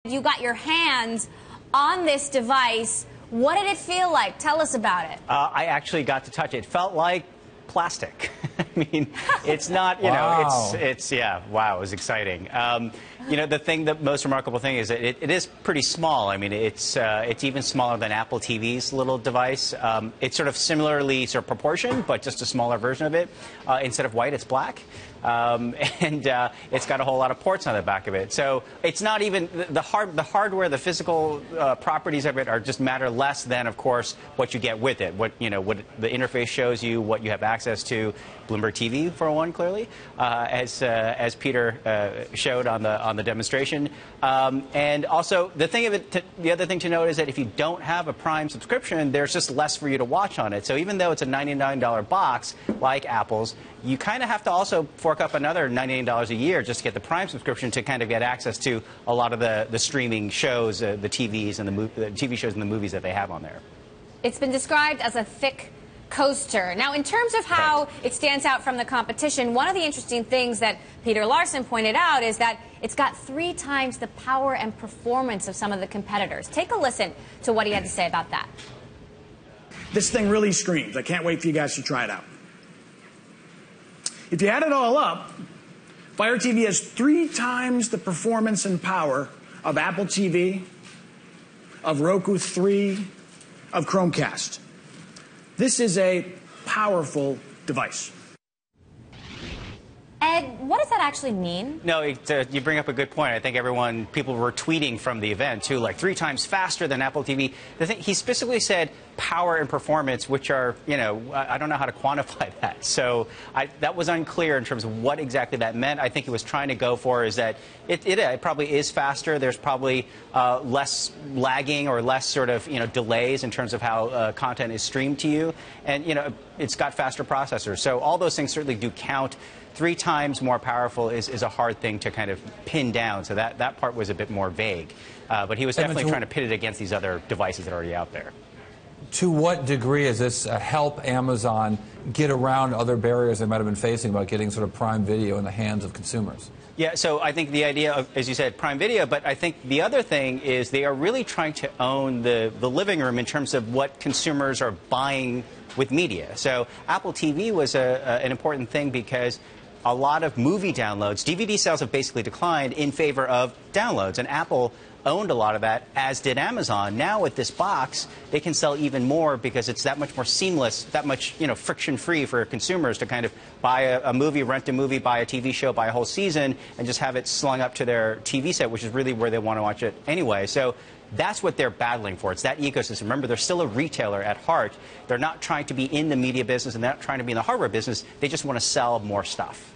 You got your hands on this device. What did it feel like? Tell us about it. I actually got to touch it. It felt like plastic. I mean, it's not, Wow. yeah, wow, it was exciting. The most remarkable thing is that it is pretty small. I mean, it's even smaller than Apple TV's little device. It's sort of similarly proportioned, but just a smaller version of it. Instead of white, it's black. It's got a whole lot of ports on the back of it. So it's not even the hardware, the physical properties of it are just matter less than, of course, what you get with it. What the interface shows you, what you have access to. Bloomberg TV, for one, clearly, as Peter showed on the demonstration. And also, the other thing to note is that if you don't have a Prime subscription, there's just less for you to watch on it. So even though it's a $99 box, like Apple's, you kind of have to also fork up another $99 a year just to get the Prime subscription to kind of get access to a lot of the streaming shows, the TVs and the TV shows and the movies that they have on there. It's been described as a thick coaster. Now, in terms of how it stands out from the competition, one of the interesting things that Peter Larson pointed out is that it's got 3 times the power and performance of some of the competitors. Take a listen to what he had to say about that. This thing really screams. I can't wait for you guys to try it out. If you add it all up, FireTV has 3 times the performance and power of Apple TV, of Roku 3, of Chromecast. This is a powerful device. Ed, what does that actually mean? No, you bring up a good point. I think people were tweeting from the event, too, like 3 times faster than Apple TV. He specifically said power and performance, which are, I don't know how to quantify that. So that was unclear in terms of what exactly that meant. I think he was trying to go for is that it probably is faster. There's probably less lagging or less sort of, delays in terms of how content is streamed to you. And, it's got faster processors. So all those things certainly do count. 3 times more powerful is a hard thing to kind of pin down. So that part was a bit more vague. But he was definitely trying to pit it against these other devices that are already out there. To what degree is this help Amazon get around other barriers they might have been facing about getting sort of Prime Video in the hands of consumers? Yeah, so I think the idea of, as you said, Prime Video, but I think the other thing is they are really trying to own the living room in terms of what consumers are buying with media. So Apple TV was an important thing because a lot of movie downloads, DVD sales have basically declined in favor of downloads, and Apple owned a lot of that, as did Amazon. Now with this box, they can sell even more because it's that much more seamless, that much friction-free for consumers to kind of buy a movie, rent a movie, buy a TV show, buy a whole season, and just have it slung up to their TV set, which is really where they want to watch it anyway. So that's what they're battling for. It's that ecosystem. Remember, they're still a retailer at heart. They're not trying to be in the media business and they're not trying to be in the hardware business. They just want to sell more stuff.